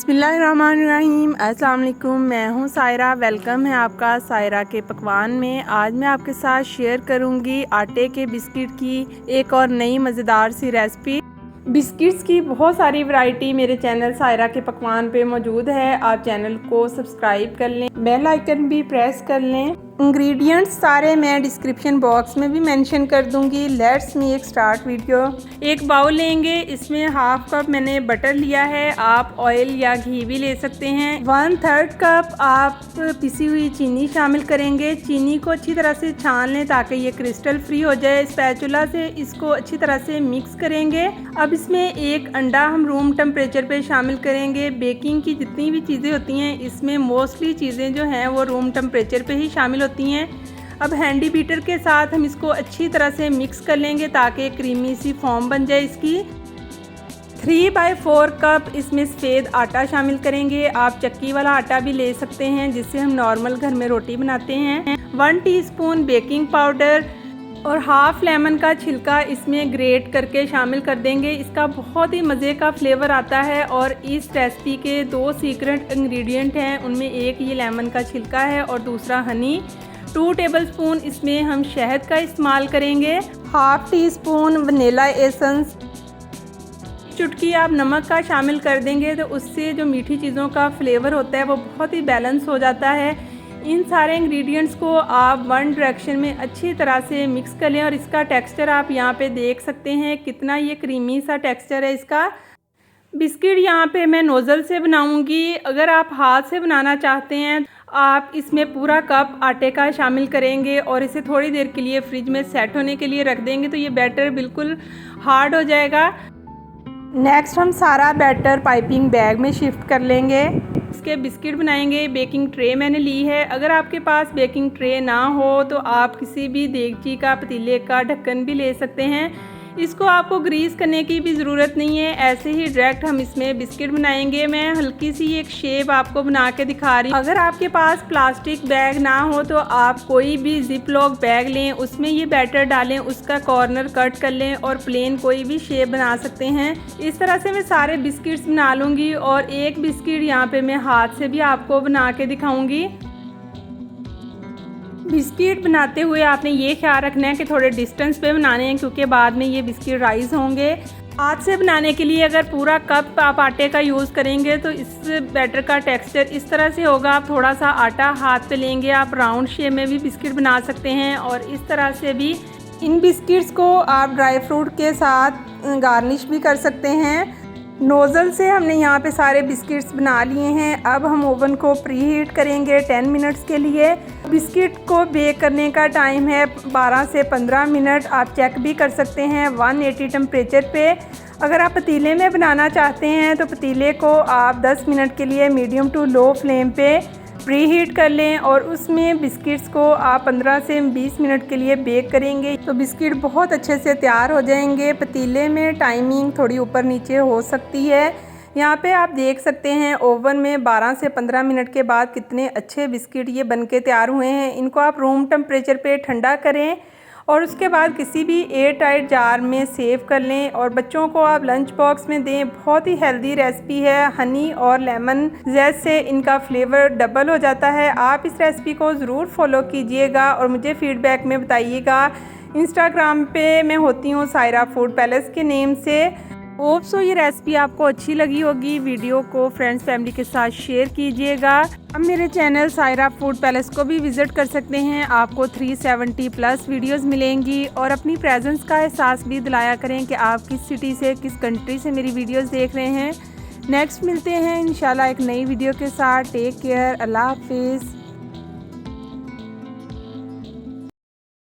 बिस्मिल्लाहिर्रहमानिर्रहीम। अस्सलाम वालेकुम, मैं हूं सायरा। वेलकम है आपका सायरा के पकवान में। आज मैं आपके साथ शेयर करूंगी आटे के बिस्किट की एक और नई मज़ेदार सी रेसिपी। बिस्किट्स की बहुत सारी वैरायटी मेरे चैनल सायरा के पकवान पे मौजूद है। आप चैनल को सब्सक्राइब कर लें, बेल आइकन भी प्रेस कर लें। इंग्रेडिएंट्स सारे मैं डिस्क्रिप्शन बॉक्स में भी मेंशन कर दूंगी। Let's make start video. एक बाउल लेंगे, इसमें हाफ कप मैंने बटर लिया है। आप ऑयल या घी भी ले सकते हैं। 1/3 कप आप पिसी हुई चीनी शामिल करेंगे। चीनी को अच्छी तरह से छान लें ताकि ये क्रिस्टल फ्री हो जाए। स्पैचुला से इसको अच्छी तरह से मिक्स करेंगे। अब इसमें एक अंडा हम रूम टेम्परेचर पे शामिल करेंगे। बेकिंग की जितनी भी चीज़ें होती हैं इसमें मोस्टली चीज़ें जो हैं वो रूम टेम्परेचर पे ही शामिल होती हैं। अब हैंडी बीटर के साथ हम इसको अच्छी तरह से मिक्स कर लेंगे ताकि क्रीमी सी फॉर्म बन जाए इसकी। 3/4 कप इसमें सफ़ेद आटा शामिल करेंगे। आप चक्की वाला आटा भी ले सकते हैं जिससे हम नॉर्मल घर में रोटी बनाते हैं। 1 टीस्पून बेकिंग पाउडर और हाफ लेमन का छिलका इसमें ग्रेट करके शामिल कर देंगे। इसका बहुत ही मज़े का फ्लेवर आता है और इस रेसिपी के 2 सीक्रेट इंग्रेडिएंट हैं। उनमें एक ये लेमन का छिलका है और दूसरा हनी। 2 टेबलस्पून इसमें हम शहद का इस्तेमाल करेंगे। Half tea spoon vanilla essence, चुटकी आप नमक का शामिल कर देंगे तो उससे जो मीठी चीज़ों का फ्लेवर होता है वो बहुत ही बैलेंस हो जाता है। इन सारे इंग्रेडिएंट्स को आप वन डायरेक्शन में अच्छी तरह से मिक्स कर लें और इसका टेक्सचर आप यहाँ पे देख सकते हैं कितना ये क्रीमी सा टेक्सचर है इसका। बिस्किट यहाँ पे मैं नोज़ल से बनाऊंगी। अगर आप हाथ से बनाना चाहते हैं आप इसमें पूरा कप आटे का शामिल करेंगे और इसे थोड़ी देर के लिए फ्रिज में सेट होने के लिए रख देंगे तो ये बैटर बिल्कुल हार्ड हो जाएगा। नेक्स्ट हम सारा बैटर पाइपिंग बैग में शिफ्ट कर लेंगे। इसके बिस्किट बनाएंगे। बेकिंग ट्रे मैंने ली है। अगर आपके पास बेकिंग ट्रे ना हो तो आप किसी भी देगची का पतीले का ढक्कन भी ले सकते हैं। इसको आपको ग्रीस करने की भी ज़रूरत नहीं है, ऐसे ही डायरेक्ट हम इसमें बिस्किट बनाएंगे। मैं हल्की सी एक शेप आपको बना के दिखा रही हूँ। अगर आपके पास प्लास्टिक बैग ना हो तो आप कोई भी जिप लॉक बैग लें, उसमें ये बैटर डालें, उसका कॉर्नर कट कर लें और प्लेन कोई भी शेप बना सकते हैं। इस तरह से मैं सारे बिस्किट्स बना लूँगी और एक बिस्किट यहाँ पे मैं हाथ से भी आपको बना के दिखाऊँगी। बिस्किट बनाते हुए आपने ये ख्याल रखना है कि थोड़े डिस्टेंस पे बनाने हैं क्योंकि बाद में ये बिस्किट राइज होंगे। हाथ से बनाने के लिए अगर पूरा कप आप आटे का यूज़ करेंगे तो इस बैटर का टेक्सचर इस तरह से होगा। आप थोड़ा सा आटा हाथ पे लेंगे, आप राउंड शेप में भी बिस्किट बना सकते हैं और इस तरह से भी इन बिस्किट्स को आप ड्राई फ्रूट के साथ गार्निश भी कर सकते हैं। नोज़ल से हमने यहाँ पे सारे बिस्किट्स बना लिए हैं। अब हम ओवन को प्री हीट करेंगे 10 मिनट्स के लिए। बिस्किट को बेक करने का टाइम है 12 से 15 मिनट। आप चेक भी कर सकते हैं 180 टेम्परेचर पे। अगर आप पतीले में बनाना चाहते हैं तो पतीले को आप 10 मिनट के लिए मीडियम टू लो फ्लेम पे प्री हीट कर लें और उसमें बिस्किट्स को आप 15 से 20 मिनट के लिए बेक करेंगे तो बिस्किट बहुत अच्छे से तैयार हो जाएंगे। पतीले में टाइमिंग थोड़ी ऊपर नीचे हो सकती है। यहाँ पे आप देख सकते हैं ओवन में 12 से 15 मिनट के बाद कितने अच्छे बिस्किट ये बनके तैयार हुए हैं। इनको आप रूम टेम्परेचर पे ठंडा करें और उसके बाद किसी भी एयर टाइट जार में सेव कर लें और बच्चों को आप लंच बॉक्स में दें। बहुत ही हेल्दी रेसिपी है। हनी और लेमन जेस्ट से इनका फ्लेवर डबल हो जाता है। आप इस रेसिपी को ज़रूर फॉलो कीजिएगा और मुझे फीडबैक में बताइएगा। इंस्टाग्राम पे मैं होती हूँ सायरा फूड पैलेस के नेम से। होप सो ये रेसिपी आपको अच्छी लगी होगी। वीडियो को फ्रेंड्स फैमिली के साथ शेयर कीजिएगा। अब मेरे चैनल सायरा फूड पैलेस को भी विज़िट कर सकते हैं। आपको 370+ वीडियोस मिलेंगी और अपनी प्रेजेंस का एहसास भी दिलाया करें कि आप किस सिटी से, किस कंट्री से मेरी वीडियोस देख रहे हैं। नेक्स्ट मिलते हैं इंशाल्लाह एक नई वीडियो के साथ। टेक केयर, अल्लाह हाफिज़।